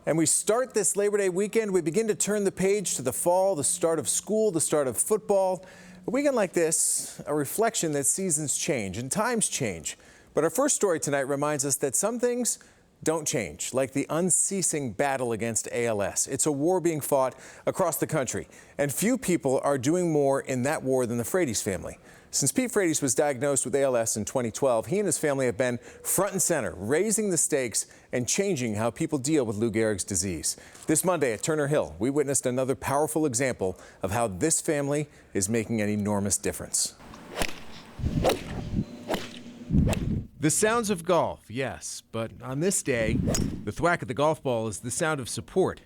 And we start this Labor Day weekend. We begin to turn the page to the fall, the start of school, the start of football. A weekend like this, a reflection that seasons change and times change. But our first story tonight reminds us that some things don't change, like the unceasing battle against ALS. It's a war being fought across the country, and few people are doing more in that war than the Frates family. Since Pete Frates was diagnosed with ALS in 2012, he and his family have been front and center, raising the stakes and changing how people deal with Lou Gehrig's disease. This Monday at Turner Hill, we witnessed another powerful example of how this family is making an enormous difference. The sounds of golf, yes, but on this day, the thwack of the golf ball is the sound of support.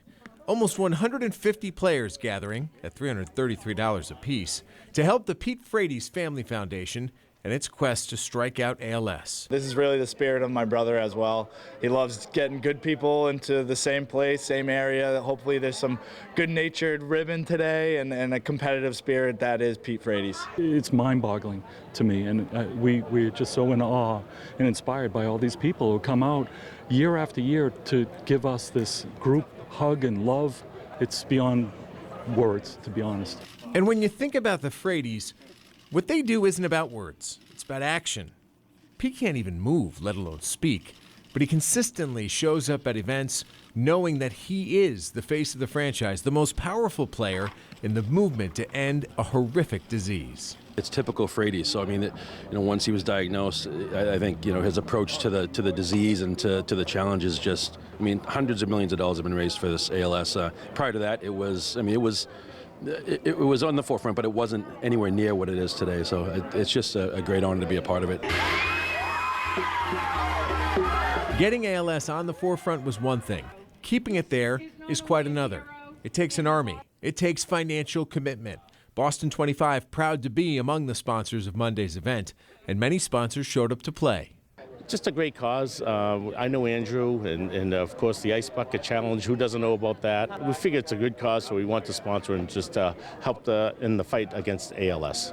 Almost 150 players gathering at $333 apiece to help the Pete Frates Family Foundation in its quest to strike out ALS. This is really the spirit of my brother as well. He loves getting good people into the same place, same area. Hopefully there's some good-natured ribbon today and a competitive spirit that is Pete Frates. It's mind-boggling to me, and we're just so in awe and inspired by all these people who come out year after year to give us this group hug and love. It's beyond words, to be honest. And when you think about the Frates, what they do isn't about words, it's about action. Pete can't even move, let alone speak, but he consistently shows up at events knowing that he is the face of the franchise, the most powerful player in the movement to end a horrific disease. It's typical Frates. So I mean, once he was diagnosed, I think his approach to the disease and to the challenge is just. I mean, hundreds of millions of dollars have been raised for this ALS. Prior to that, it was on the forefront, but it wasn't anywhere near what it is today. So it's just a great honor to be a part of it. Getting ALS on the forefront was one thing. Keeping it there is quite another. It takes an army. It takes financial commitment. Boston 25 proud to be among the sponsors of Monday's event, and many sponsors showed up to play. Just a great cause. I know Andrew and of course the Ice Bucket Challenge. Who doesn't know about that? We figure it's a good cause, so we want to sponsor and just help in the fight against ALS.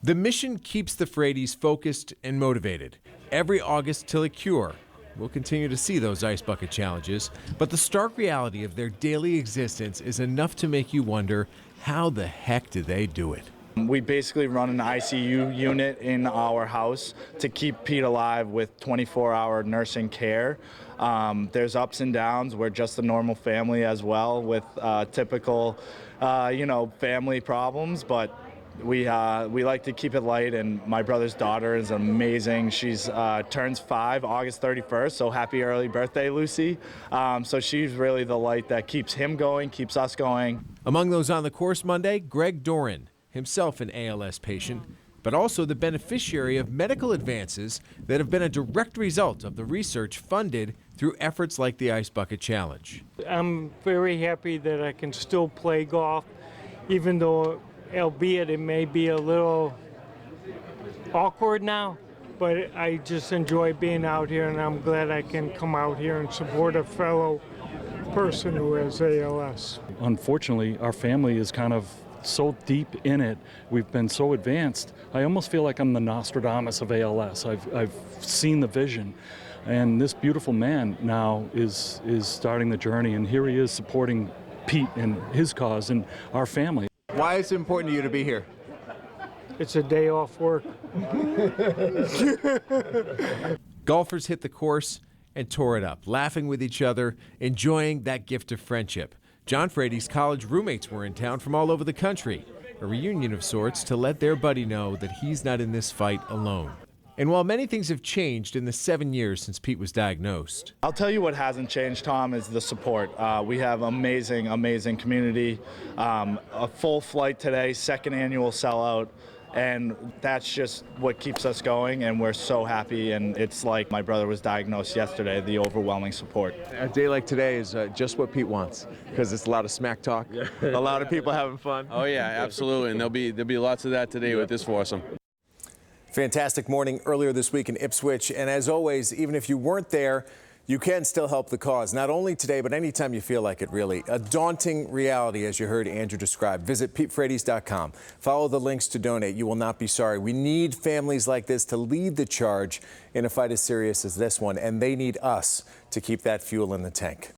The mission keeps the Frates focused and motivated. Every August till a cure, we'll continue to see those Ice Bucket Challenges, but the stark reality of their daily existence is enough to make you wonder, how the heck do they do it? We basically run an ICU unit in our house to keep Pete alive with 24-hour nursing care. There's ups and downs. We're just a normal family as well with typical, family problems, but we like to keep it light, and my brother's daughter is amazing. She's turns 5 August 31st, so happy early birthday, Lucy. So she's really the light that keeps him going, keeps us going. Among those on the course Monday, Greg Doran, himself an ALS patient, but also the beneficiary of medical advances that have been a direct result of the research funded through efforts like the Ice Bucket Challenge. I'm very happy that I can still play golf, even though, albeit it may be a little awkward now, but I just enjoy being out here, and I'm glad I can come out here and support a fellow person who has ALS. Unfortunately, our family is kind of so deep in it. We've been so advanced. I almost feel like I'm the Nostradamus of ALS. I've seen the vision, and this beautiful man now is starting the journey, and here he is supporting Pete and his cause and our family. Why is it important to you to be here? It's a day off work. Golfers hit the course and tore it up, laughing with each other, enjoying that gift of friendship. John Frates' college roommates were in town from all over the country, a reunion of sorts to let their buddy know that he's not in this fight alone. And while many things have changed in the 7 years since Pete was diagnosed, I'll tell you what hasn't changed, Tom, is the support. We have amazing, amazing community. A full flight today, second annual sellout. And that's just what keeps us going, and we're so happy. And it's like my brother was diagnosed yesterday, the overwhelming support. a day like today is just what Pete wants, because it's a lot of smack talk, a lot of people having fun. Oh yeah, absolutely, and there'll be lots of that today with this foursome. Fantastic morning earlier this week in Ipswich, and as always, even if you weren't there, you can still help the cause, not only today, but anytime you feel like it, really. A daunting reality, as you heard Andrew describe. Visit PeteFrates.com. Follow the links to donate. You will not be sorry. We need families like this to lead the charge in a fight as serious as this one, and they need us to keep that fuel in the tank.